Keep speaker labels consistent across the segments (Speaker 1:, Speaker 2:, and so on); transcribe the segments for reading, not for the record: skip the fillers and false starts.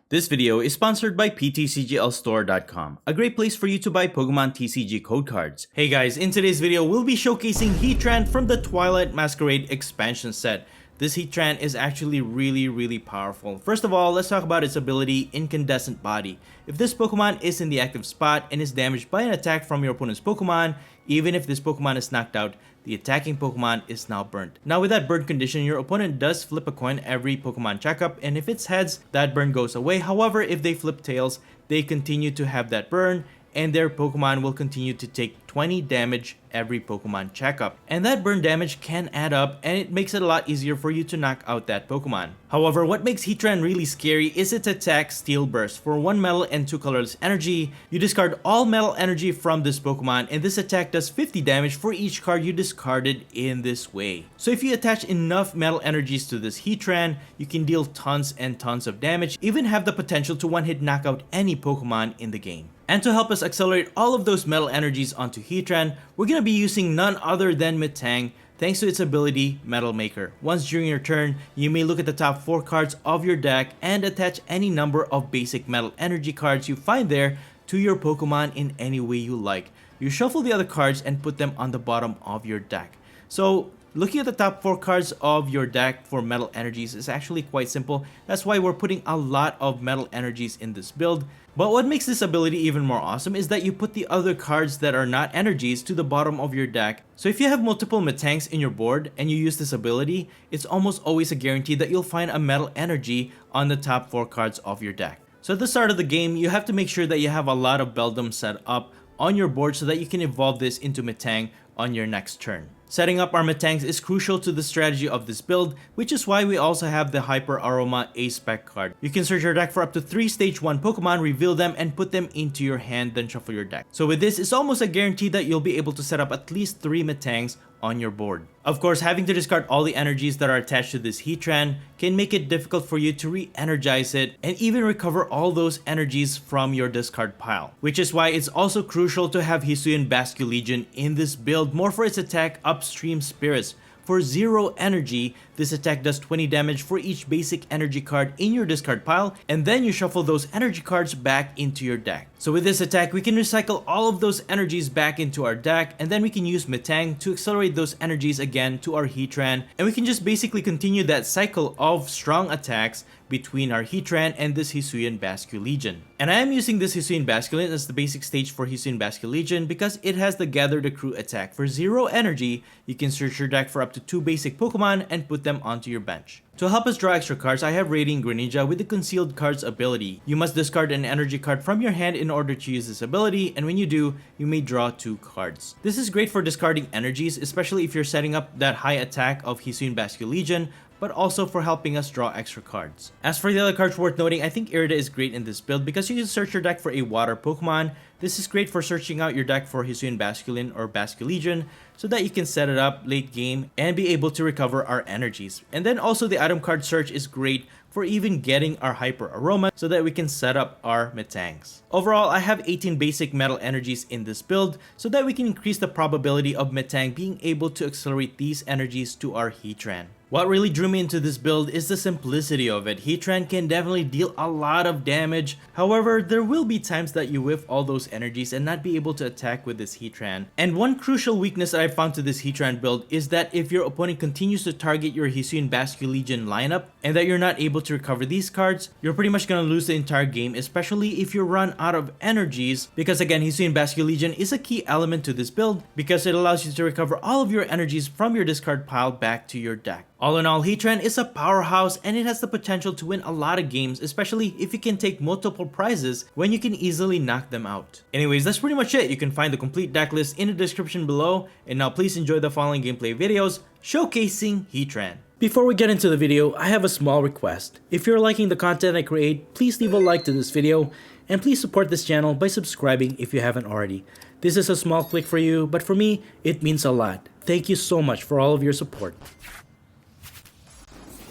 Speaker 1: This video is sponsored by PTCGLstore.com, a great place for you to buy Pokemon TCG code cards. Hey guys, in today's video, we'll be showcasing Heatran from the Twilight Masquerade expansion set. This Heatran is actually really powerful. First of all, let's talk about its ability, Incandescent Body. If this Pokemon is in the active spot and is damaged by an attack from your opponent's Pokemon, even if this Pokemon is knocked out, the attacking Pokemon is now burnt. Now with that burn condition, your opponent does flip a coin every Pokemon checkup, and if it's heads, that burn goes away. However, if they flip tails, they continue to have that burn, and their Pokemon will continue to take 20 damage every Pokemon checkup. And that burn damage can add up, and it makes it a lot easier for you to knock out that Pokemon. However, what makes Heatran really scary is its attack Steel Burst. For 1 metal and 2 colorless energy, you discard all metal energy from this Pokemon, and this attack does 50 damage for each card you discarded in this way. So if you attach enough metal energies to this Heatran, you can deal tons and tons of damage, even have the potential to one-hit knock out any Pokemon in the game. And to help us accelerate all of those metal energies onto Heatran, we're going to be using none other than METANG, thanks to its ability, Metal Maker. Once during your turn, you may look at the top 4 cards of your deck and attach any number of basic metal energy cards you find there to your Pokemon in any way you like. You shuffle the other cards and put them on the bottom of your deck. So looking at the top 4 cards of your deck for metal energies is actually quite simple. That's why we're putting a lot of metal energies in this build. But what makes this ability even more awesome is that you put the other cards that are not energies to the bottom of your deck. So if you have multiple Metangs in your board and you use this ability, it's almost always a guarantee that you'll find a metal energy on the top 4 cards of your deck. So at the start of the game, you have to make sure that you have a lot of Beldum set up on your board so that you can evolve this into Metang on your next turn. Setting up our Metangs is crucial to the strategy of this build, which is why we also have the Hyper Aroma A-Spec card. You can search your deck for up to 3 Stage 1 Pokemon, reveal them, and put them into your hand, then shuffle your deck. So with this, it's almost a guarantee that you'll be able to set up at least 3 Metangs on your board. Of course, having to discard all the energies that are attached to this Heatran can make it difficult for you to re-energize it and even recover all those energies from your discard pile. Which is why it's also crucial to have HISUIan Basculegion in this build, more for its attack Upstream Spirits. For 0 energy, this attack does 20 damage for each basic energy card in your discard pile, and then you shuffle those energy cards back into your deck. So with this attack, we can recycle all of those energies back into our deck, and then we can use Metang to accelerate those energies again to our Heatran, and we can just basically continue that cycle of strong attacks between our Heatran and this HISUIan Basculegion. And I am using this HISUIan Basculegion as the basic stage for HISUIan Basculegion because it has the Gather the Crew attack. For 0 energy, you can search your deck for up to 2 basic Pokemon and put them onto your bench. To help us draw extra cards, I have Radiant Greninja with the Concealed Cards ability. You must discard an energy card from your hand in order to use this ability, and when you do, you may draw 2 cards. This is great for discarding energies, especially if you're setting up that high attack of HISUIan Basculegion, but also for helping us draw extra cards. As for the other cards worth noting, I think Irida is great in this build because you can search your deck for a water Pokemon. This is great for searching out your deck for HISUIan Basculin or Basculegion so that you can set it up late game and be able to recover our energies. And then also the item card search is great for even getting our Hyper Aroma so that we can set up our Metangs. Overall, I have 18 basic metal energies in this build so that we can increase the probability of Metang being able to accelerate these energies to our Heatran. What really drew me into this build is the simplicity of it. Heatran can definitely deal a lot of damage. However, there will be times that you whiff all those energies and not be able to attack with this Heatran. And one crucial weakness that I found to this Heatran build is that if your opponent continues to target your HISUIan Basculegion lineup and that you're not able to recover these cards, you're pretty much gonna lose the entire game, especially if you run out of energies, because again, HISUIan Basculegion is a key element to this build because it allows you to recover all of your energies from your discard pile back to your deck. All in all, Heatran is a powerhouse and it has the potential to win a lot of games, especially if you can take multiple prizes when you can easily knock them out. Anyways, that's pretty much it. You can find the complete deck list in the description below, and now please enjoy the following gameplay videos showcasing Heatran. Before we get into the video, I have a small request. If you're liking the content I create, please leave a like to this video, and please support this channel by subscribing if you haven't already. This is a small click for you, but for me, it means a lot. Thank you so much for all of your support.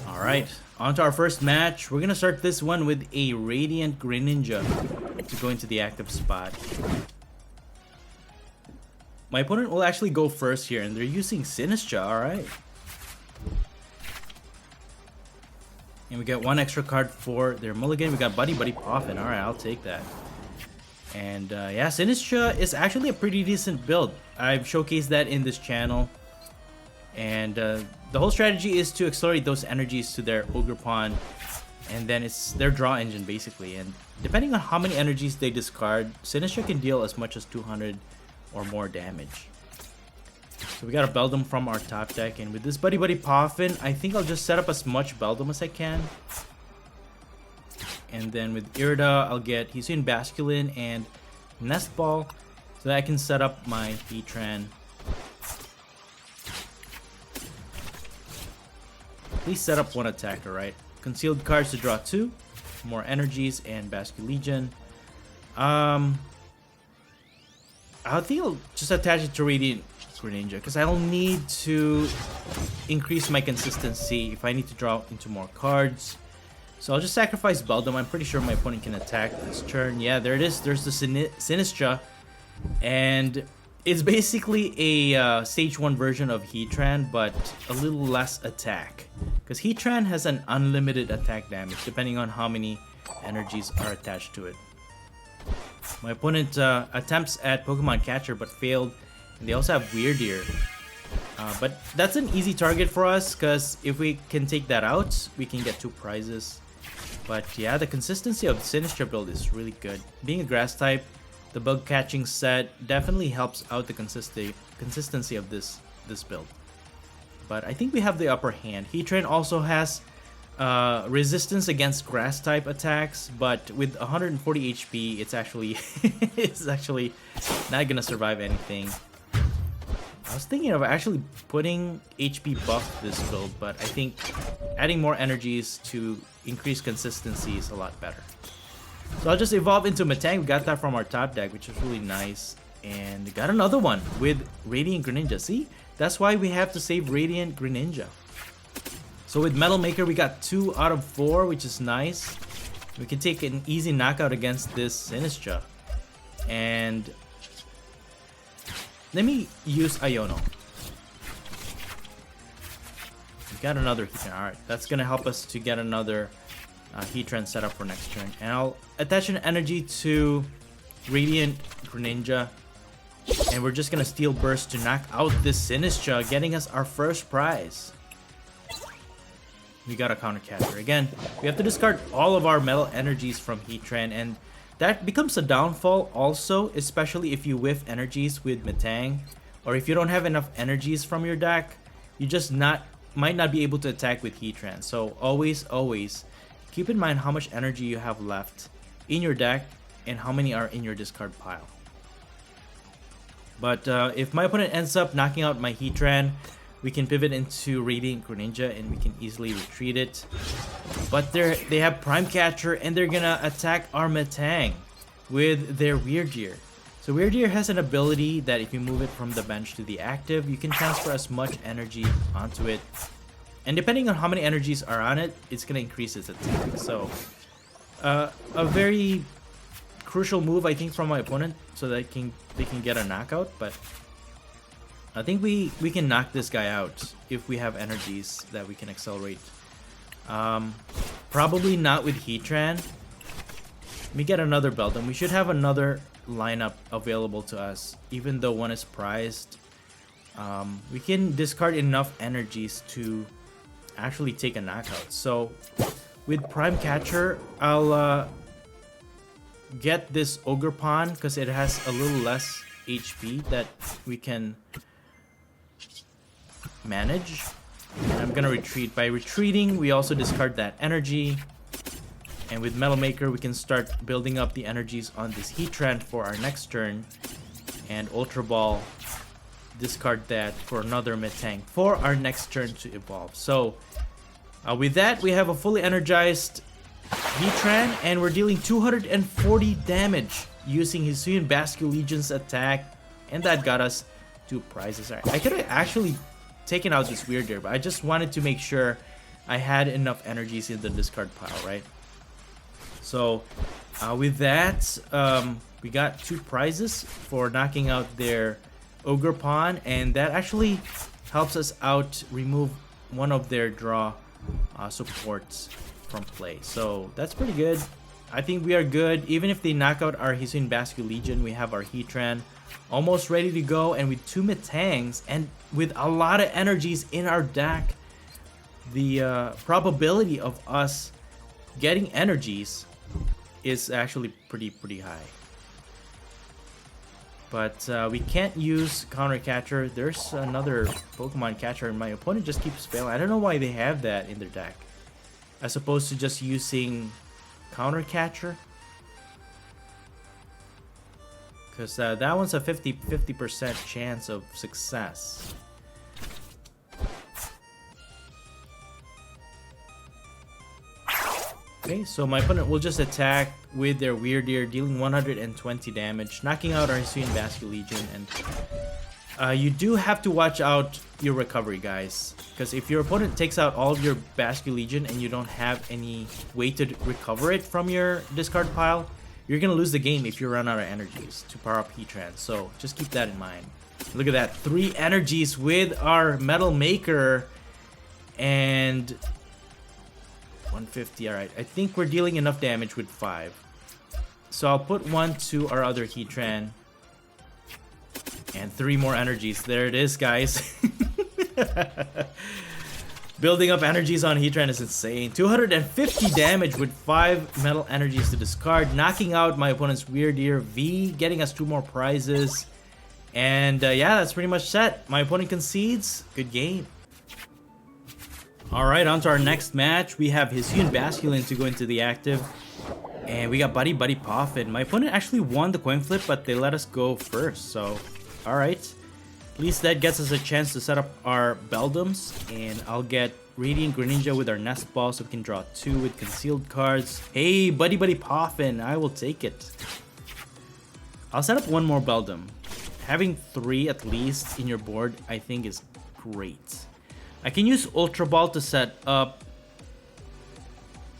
Speaker 1: Alright, on to our first match. We're gonna start this one with a Radiant Greninja to go into the active spot. My opponent will actually go first here, and they're using Sinistcha, alright. And we get one extra card for their mulligan. We got Buddy Poffin. Alright, I'll take that. And yeah, Sinistcha is actually a pretty decent build. I've showcased that in this channel. And the whole strategy is to accelerate those energies to their Ogre Pawn. And then it's their draw engine basically. And depending on how many energies they discard, Sinistcha can deal as much as 200 or more damage. So we got a Beldum from our top deck. And with this Buddy Poffin, I think I'll just set up as much Beldum as I can. And then with Irida, I'll get Hisuian Basculin and Nest Ball so that I can set up my Heatran. Please set up one attacker, right? Concealed cards to draw 2, more energies, and Basculegion. I think I'll just attach it to Radiant Greninja because I'll need to increase my consistency if I need to draw into more cards. So I'll just sacrifice Beldum. I'm pretty sure my opponent can attack this turn. Yeah, there it is. There's the Sinistcha. And it's basically a stage 1 version of Heatran, but a little less attack. Because Heatran has an unlimited attack damage depending on how many energies are attached to it. My opponent attempts at Pokemon Catcher but failed. And they also have Weirdeer. But that's an easy target for us because if we can take that out, we can get 2 prizes. But yeah, the consistency of the Sinistcha build is really good. Being a grass type, the bug catching set definitely helps out the consistency of this build. But I think we have the upper hand. Heatran also has resistance against grass type attacks, but with 140 HP, it's actually not gonna survive anything. I was thinking of actually putting HP buff this build, but I think adding more energies to increase consistency is a lot better. So I'll just evolve into Metang. We got that from our top deck, which is really nice. And we got another one with Radiant Greninja. See? That's why we have to save Radiant Greninja. So with Metal Maker, we got 2 out of 4, which is nice. We can take an easy knockout against this Sinistcha. And let me use Iono. We got another Heatran. Alright, that's going to help us to get another Heatran set up for next turn. And I'll attach an energy to Radiant Greninja. And we're just going to Steel Burst to knock out this Sinistcha, getting us our first prize. We got a Counter Catcher. Again, we have to discard all of our metal energies from Heatran, and that becomes a downfall also, especially if you whiff energies with Metang, or if you don't have enough energies from your deck, you just might not be able to attack with Heatran. So always keep in mind how much energy you have left in your deck and how many are in your discard pile. But if my opponent ends up knocking out my Heatran, we can pivot into Radiant Greninja and we can easily retreat it. But they have Prime Catcher and they're gonna attack our Metang with their Weirdeer. So Weirdeer has an ability that if you move it from the bench to the active, you can transfer as much energy onto it. And depending on how many energies are on it, it's gonna increase its attack. So a very crucial move, I think, from my opponent so that they can get a knockout. But I think we can knock this guy out if we have energies that we can accelerate. Probably not with Heatran. Let me get another Beldum. We should have another lineup available to us, even though one is prized. We can discard enough energies to actually take a knockout. So with Prime Catcher, I'll get this Ogre Pawn because it has a little less HP that we can manage. And I'm gonna retreat. By retreating, we also discard that energy. And with Metal Maker, we can start building up the energies on this Heatran for our next turn. And Ultra Ball, discard that for another Metang for our next turn to evolve. So with that, we have a fully energized Heatran, and we're dealing 240 damage using Hisuian Basculegion's attack, and that got us 2 prizes. Right. I could have actually taken out this Weirdeer, but I just wanted to make sure I had enough energies in the discard pile, right? So with that, we got 2 prizes for knocking out their Ogre Pawn, and that actually helps us out remove one of their draw supports. from play. So that's pretty good. I think we are good. Even if they knock out our Hisuian Basculegion, we have our Heatran almost ready to go, and with 2 Metangs and with a lot of energies in our deck, the probability of us getting energies is actually pretty high. But we can't use Counter Catcher. There's another Pokemon Catcher, and my opponent just keeps failing. I don't know why they have that in their deck, as opposed to just using Counter Catcher. Because that one's a 50% chance of success. Okay, so my opponent will just attack with their Weird Ear, dealing 120 damage, knocking out our Hisuian Basculegion. And you do have to watch out your recovery, guys, because if your opponent takes out all of your Basculegion and you don't have any way to recover it from your discard pile, you're gonna lose the game if you run out of energies to power up Heatran. So just keep that in mind. Look at that, 3 energies with our Metal Maker and 150. Alright, I think we're dealing enough damage with 5. So I'll put 1 to our other Heatran. And 3 more energies. There it is, guys. Building up energies on Heatran is insane. 250 damage with 5 metal energies to discard. Knocking out my opponent's Weird Ear V. Getting us 2 more prizes. And yeah, that's pretty much set. My opponent concedes. Good game. Alright, on to our next match. We have Hisuian Basculegion to go into the active. And we got Buddy Poffin. My opponent actually won the coin flip, but they let us go first. So, alright. At least that gets us a chance to set up our Beldums. And I'll get Radiant Greninja with our Nest Ball, so we can draw 2 with concealed cards. Hey, Buddy Poffin, I will take it. I'll set up 1 more Beldum. Having 3 at least in your board, I think, is great. I can use Ultra Ball to set up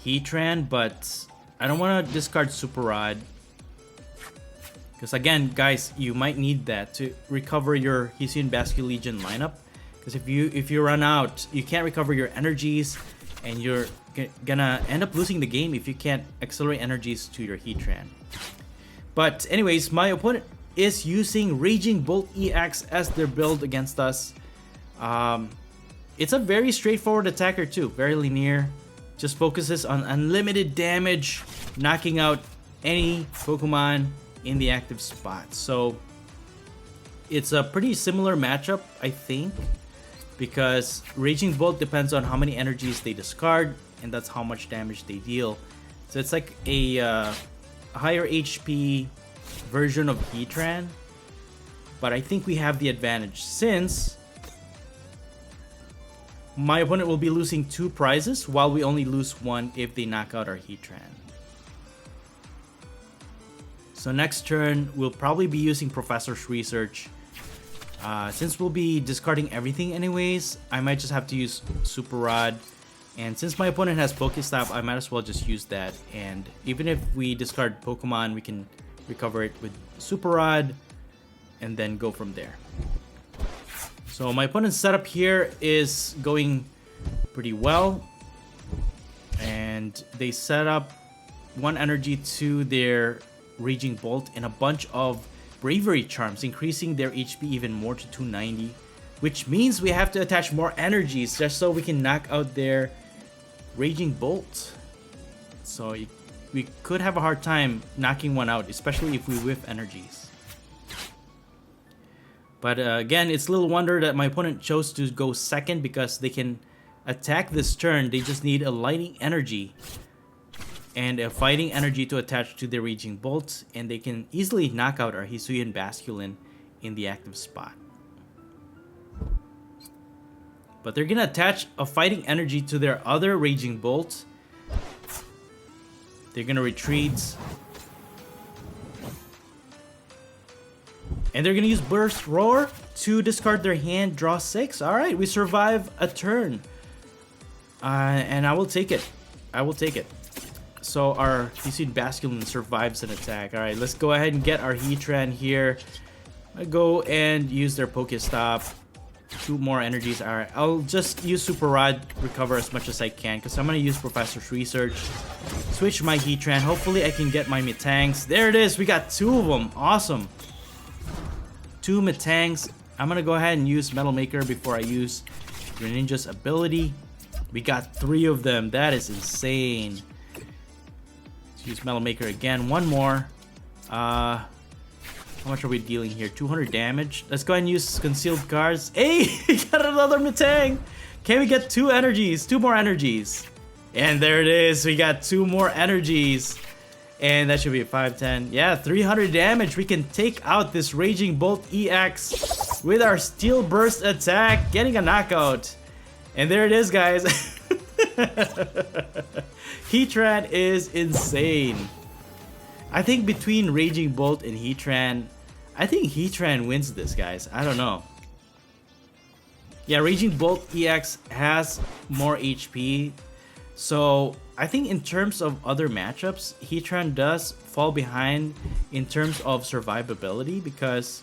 Speaker 1: Heatran, but I don't want to discard Super Rod. Because again, guys, you might need that to recover your Hisuian Basculegion lineup. Because if you run out, you can't recover your energies, and you're gonna end up losing the game if you can't accelerate energies to your Heatran. But anyways, my opponent is using Raging Bolt EX as their build against us. It's a very straightforward attacker too, very linear. Just focuses on unlimited damage, knocking out any Pokemon in the active spot. So it's a pretty similar matchup, I think, because Raging Bolt depends on how many energies they discard, and that's how much damage they deal. So it's like a higher HP version of Heatran, but I think we have the advantage since my opponent will be losing 2 prizes while we only lose 1 if they knock out our Heatran. So next turn, we'll probably be using Professor's Research. Since we'll be discarding everything anyways, I might just have to use Super Rod. And since my opponent has Pokestop, I might as well just use that. And even if we discard Pokemon, we can recover it with Super Rod and then go from there. So my opponent's setup here is going pretty well. And they set up 1 energy to their Raging Bolt and a bunch of Bravery Charms, increasing their HP even more to 290. Which means we have to attach more energies just so we can knock out their Raging Bolt. So we could have a hard time knocking one out, especially if we whiff energies. But again, it's little wonder that my opponent chose to go second, because they can attack this turn. They just need a Lightning Energy and a Fighting Energy to attach to the Raging Bolt, and they can easily knock out our Hisuian Basculegion in the active spot. But they're gonna attach a Fighting Energy to their other Raging Bolt. They're gonna retreat. And they're gonna use Burst Roar to discard their hand, draw 6. Alright, we survive a turn. And I will take it. I will take it. So our Hisuian Basculegion survives an attack. Alright, let's go ahead and get our Heatran here. I go and use their Pokestop. 2 more energies. Alright, I'll just use Super Rod, recover as much as I can, because I'm going to use Professor's Research. Switch my Heatran. Hopefully I can get my Metangs. There it is. We got 2 of them. Awesome. 2 Metangs. I'm going to go ahead and use Metal Maker before I use Greninja's ability. We got 3 of them. That is insane. Let's use Metal Maker again. 1 more. How much are we dealing here? 200 damage. Let's go ahead and use Concealed Cards. Hey, we got another Metang. Can we get 2 energies? 2 more energies. And there it is. We got 2 more energies. And that should be a 510. Yeah, 300 damage. We can take out this Raging Bolt EX with our Steel Burst attack, getting a knockout. And there it is, guys. Heatran is insane. I think between Raging Bolt and Heatran, I think Heatran wins this, guys. I don't know. Yeah, Raging Bolt EX has more HP. So I think in terms of other matchups, Heatran does fall behind in terms of survivability, because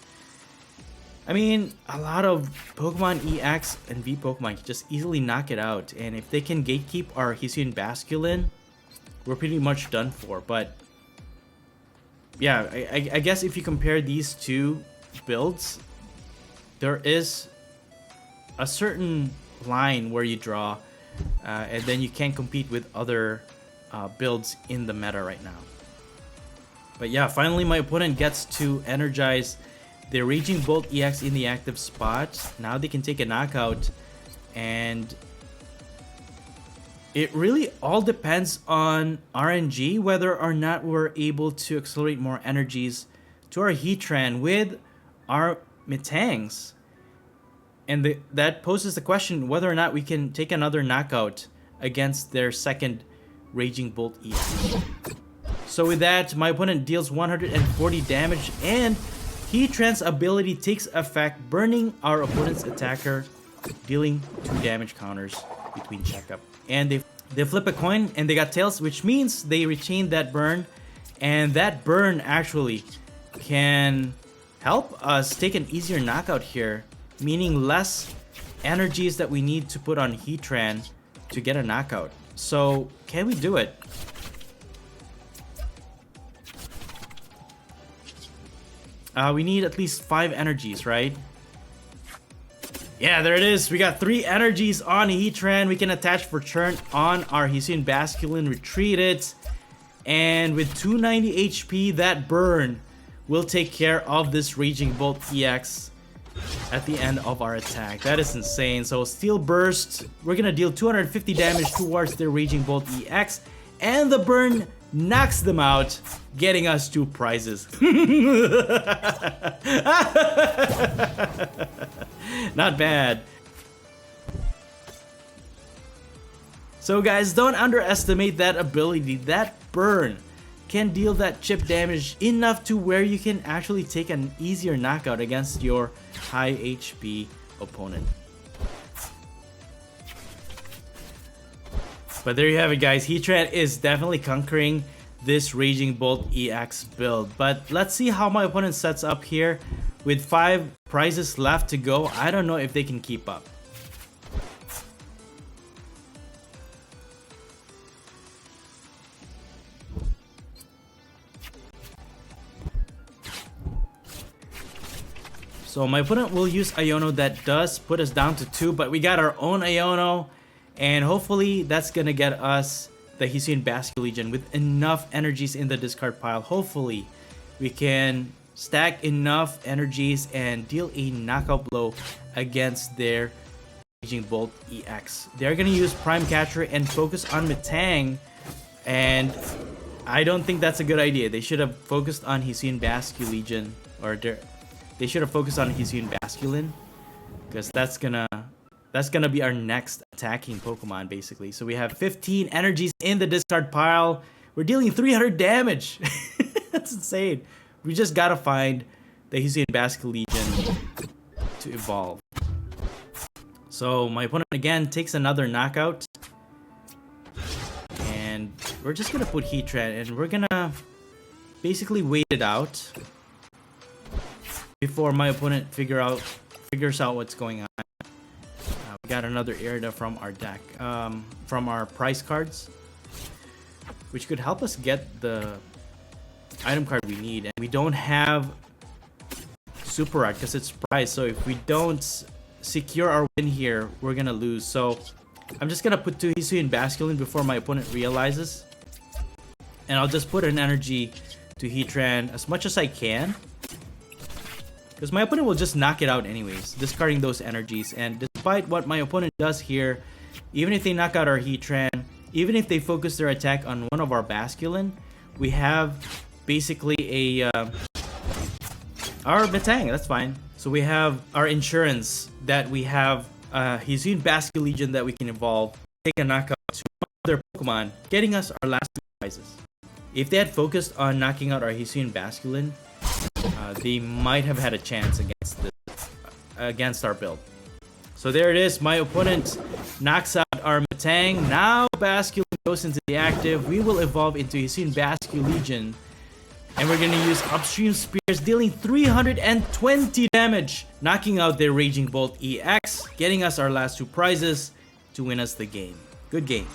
Speaker 1: I mean, a lot of Pokemon EX and V Pokemon can just easily knock it out, and if they can gatekeep our Hisuian Basculin, we're pretty much done for. But yeah, I guess if you compare these 2 builds, there is a certain line where you draw, and then you can't compete with other builds in the meta right now. But yeah, finally my opponent gets to energize the Raging Bolt EX in the active spot. Now they can take a knockout, and it really all depends on RNG whether or not we're able to accelerate more energies to our Heatran with our Metangs. And that poses the question whether or not we can take another knockout against their second Raging Bolt EX. So with that, my opponent deals 140 damage, and Heatran's ability takes effect, burning our opponent's attacker, dealing 2 damage counters between checkup. And they flip a coin and they got tails, which means they retain that burn, and that burn actually can help us take an easier knockout here, meaning less energies that we need to put on Heatran to get a knockout. So can we do it? We need at least 5 energies, right? Yeah, there it is. We got 3 energies on Heatran. We can attach for turn on our Hisuian Basculin, retreat it, and with 290 HP, that burn will take care of this Raging Bolt EX at the end of our attack. That is insane. So Steel Burst, we're gonna deal 250 damage towards the Raging Bolt EX, and the burn knocks them out, getting us 2 prizes. Not bad. So guys, don't underestimate that ability. That burn can deal that chip damage enough to where you can actually take an easier knockout against your high HP opponent. But there you have it, guys. Heatran is definitely conquering this Raging Bolt EX build. But let's see how my opponent sets up here. With 5 prizes left to go, I don't know if they can keep up. So my opponent will use Iono. That does put us down to 2, but we got our own Iono. And hopefully that's gonna get us the Hisuian Basculegion with enough energies in the discard pile. Hopefully we can stack enough energies and deal a knockout blow against their Raging Bolt EX. They're gonna use Prime Catcher and focus on Metang, and I don't think that's a good idea. They should have focused on Hisuian Basculegion, or they should have focused on Hisuian Basculin, because that's gonna be our next attacking Pokemon, basically. So we have 15 energies in the discard pile. We're dealing 300 damage. That's insane. We just gotta find the Hisuian Basculegion to evolve. So my opponent again takes another knockout. And we're just gonna put Heatran, and we're gonna basically wait it out before my opponent figures out what's going on. got another Irida from our deck, from our prize cards, which could help us get the item card we need. And we don't have Super Rod because it's prize, so if we don't secure our win here, we're gonna lose. So I'm just gonna put 2 Hisuian Basculin before my opponent realizes, and I'll just put an energy to Heatran as much as I can, because my opponent will just knock it out anyways, discarding those energies. And despite what my opponent does here, even if they knock out our Heatran, even if they focus their attack on one of our Basculin, we have basically a our Metang. That's fine. So we have our insurance that we have Hisuian Basculegion that we can evolve, take a knockout to other Pokemon, getting us our last 2 prizes. If they had focused on knocking out our Hisuian Basculin, they might have had a chance against our build. So there it is. My opponent knocks out our Metang. Now Basculin goes into the active. We will evolve into Hisuian Basculegion, and we're gonna use Upstream Spears, dealing 320 damage, knocking out their Raging Bolt EX, getting us our last 2 prizes to win us the game. Good game.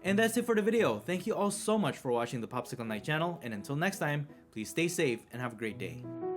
Speaker 1: And that's it for the video. Thank you all so much for watching the Popsicleknight channel, and until next time, please stay safe and have a great day.